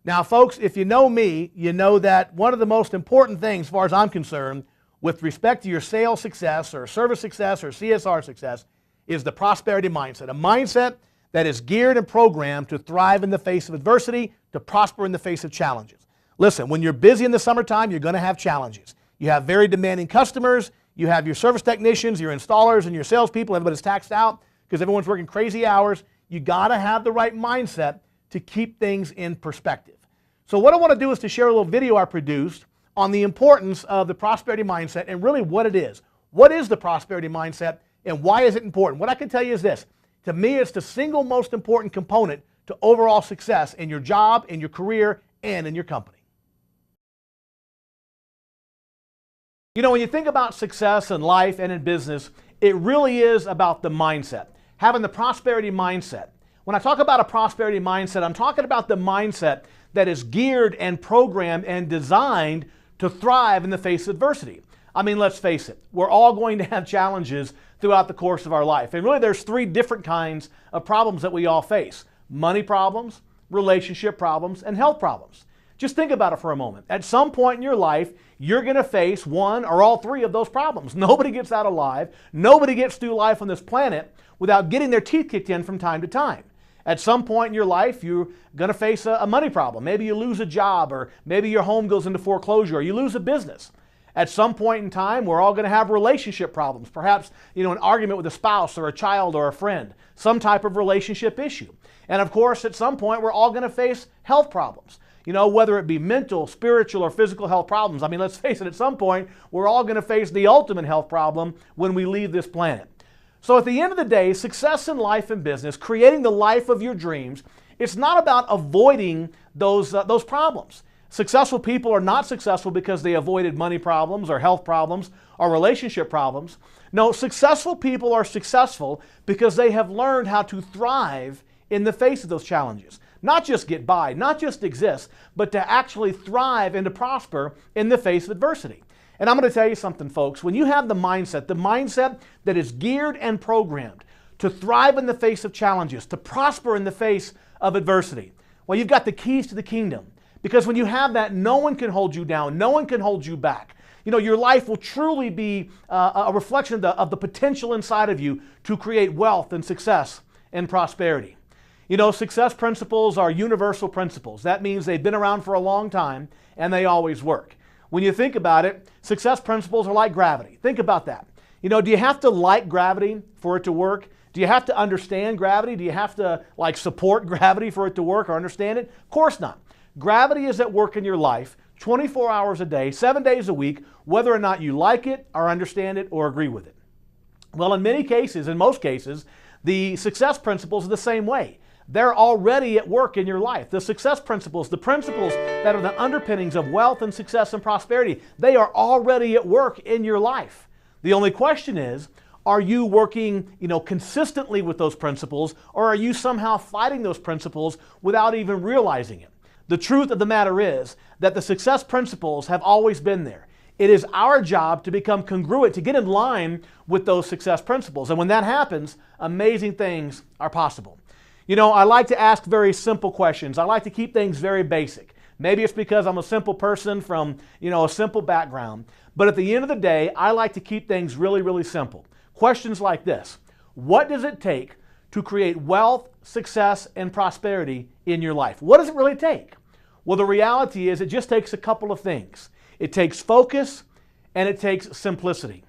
Now, folks, if you know me, you know that one of the most important things, as far as I'm concerned, with respect to your sales success or service success or CSR success, is the prosperity mindset. A mindset that is geared and programmed to thrive in the face of adversity, to prosper in the face of challenges. Listen, when you're busy in the summertime, you're going to have challenges. You have very demanding customers, you have your service technicians, your installers, and your salespeople. Everybody's taxed out because everyone's working crazy hours. You got to have the right mindset to keep things in perspective. So what I want to do is to share a little video I produced on the importance of the prosperity mindset and really what it is. What is the prosperity mindset and why is it important? What I can tell you is this. To me, it's the single most important component to overall success in your job, in your career, and in your company. You know, when you think about success in life and in business, it really is about the mindset, having the prosperity mindset. When I talk about a prosperity mindset, I'm talking about the mindset that is geared and programmed and designed to thrive in the face of adversity. I mean, let's face it, we're all going to have challenges throughout the course of our life. And really there's three different kinds of problems that we all face: money problems, relationship problems, and health problems. Just think about it for a moment. At some point in your life, you're going to face one or all three of those problems. Nobody gets out alive. Nobody gets through life on this planet without getting their teeth kicked in from time to time. At some point in your life, you're going to face a money problem. Maybe you lose a job, or maybe your home goes into foreclosure, or you lose a business. At some point in time, we're all going to have relationship problems. Perhaps, an argument with a spouse or a child or a friend, some type of relationship issue. And of course, at some point, we're all going to face health problems. Whether it be mental, spiritual, or physical health problems. I mean, let's face it, at some point, we're all going to face the ultimate health problem when we leave this planet. So at the end of the day, success in life and business, creating the life of your dreams, it's not about avoiding those problems. Successful people are not successful because they avoided money problems or health problems or relationship problems. No, successful people are successful because they have learned how to thrive in the face of those challenges. Not just get by, not just exist, but to actually thrive and to prosper in the face of adversity. And I'm going to tell you something, folks. When you have the mindset that is geared and programmed to thrive in the face of challenges, to prosper in the face of adversity, well, you've got the keys to the kingdom. Because when you have that, no one can hold you down. No one can hold you back. Your life will truly be a reflection of the potential inside of you to create wealth and success and prosperity. Success principles are universal principles. That means they've been around for a long time and they always work. When you think about it, success principles are like gravity. Think about that. Do you have to like gravity for it to work? Do you have to understand gravity? Do you have to support gravity for it to work or understand it? Of course not. Gravity is at work in your life 24 hours a day, 7 days a week, whether or not you like it or understand it or agree with it. Well, in most cases, the success principles are the same way. They're already at work in your life. The success principles, the principles that are the underpinnings of wealth and success and prosperity, they are already at work in your life. The only question is, are you working, consistently with those principles, or are you somehow fighting those principles without even realizing it? The truth of the matter is that the success principles have always been there. It is our job to become congruent, to get in line with those success principles. And when that happens, amazing things are possible. I like to ask very simple questions. I like to keep things very basic. Maybe it's because I'm a simple person from, a simple background. But at the end of the day, I like to keep things really, really simple. Questions like this: what does it take to create wealth, success, and prosperity in your life? What does it really take? Well, the reality is it just takes a couple of things. It takes focus and it takes simplicity.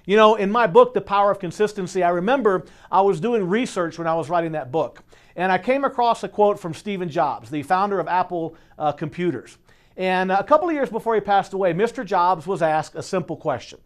In my book, The Power of Consistency, I remember I was doing research when I was writing that book, and I came across a quote from Steve Jobs, the founder of Apple Computers. And a couple of years before he passed away, Mr. Jobs was asked a simple question.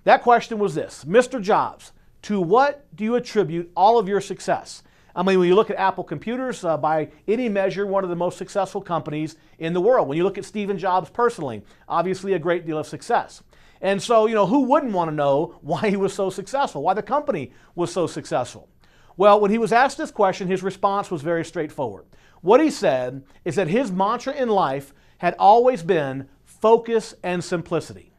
That question was this: Mr. Jobs, to what do you attribute all of your success? I mean, when you look at Apple Computers, by any measure, one of the most successful companies in the world. When you look at Steve Jobs personally, obviously a great deal of success. And so, who wouldn't want to know why he was so successful, why the company was so successful? Well, when he was asked this question, his response was very straightforward. What he said is that his mantra in life had always been focus and simplicity.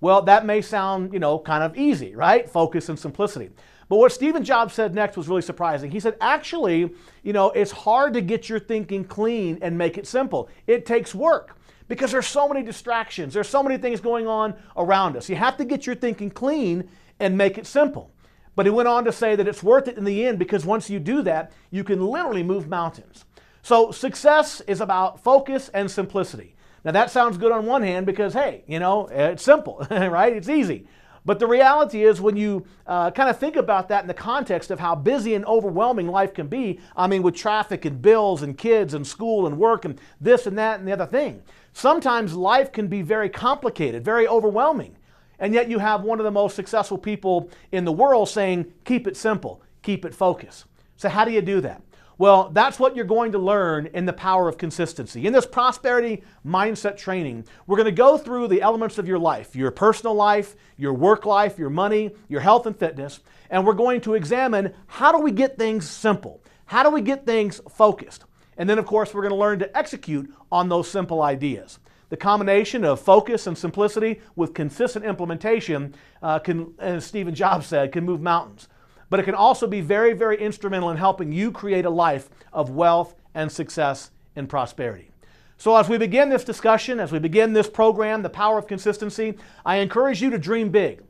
Well, that may sound, kind of easy, right? Focus and simplicity. But what Stephen Jobs said next was really surprising. He said, actually, it's hard to get your thinking clean and make it simple. It takes work because there's so many distractions. There's so many things going on around us. You have to get your thinking clean and make it simple. But he went on to say that it's worth it in the end because once you do that, you can literally move mountains. So success is about focus and simplicity. Now that sounds good on one hand because, hey, it's simple, right? It's easy. But the reality is when you kind of think about that in the context of how busy and overwhelming life can be, with traffic and bills and kids and school and work and this and that and the other thing, sometimes life can be very complicated, very overwhelming. And yet you have one of the most successful people in the world saying, keep it simple, keep it focused. So how do you do that? Well, that's what you're going to learn in the power of consistency. In this prosperity mindset training, we're going to go through the elements of your life, your personal life, your work life, your money, your health and fitness, and we're going to examine how do we get things simple? How do we get things focused? And then, of course, we're going to learn to execute on those simple ideas. The combination of focus and simplicity with consistent implementation can, as Stephen Jobs said, can move mountains. But it can also be very, very instrumental in helping you create a life of wealth and success and prosperity. So as we begin this discussion, as we begin this program, The Power of Consistency, I encourage you to dream big.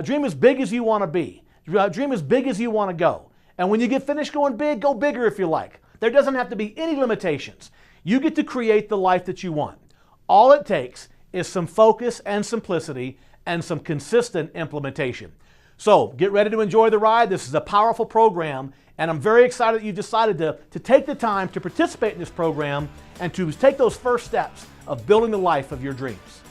Dream as big as you want to be. Dream as big as you want to go. And when you get finished going big, go bigger if you like. There doesn't have to be any limitations. You get to create the life that you want. All it takes is some focus and simplicity and some consistent implementation. So get ready to enjoy the ride. This is a powerful program, and I'm very excited that you've decided to take the time to participate in this program and to take those first steps of building the life of your dreams.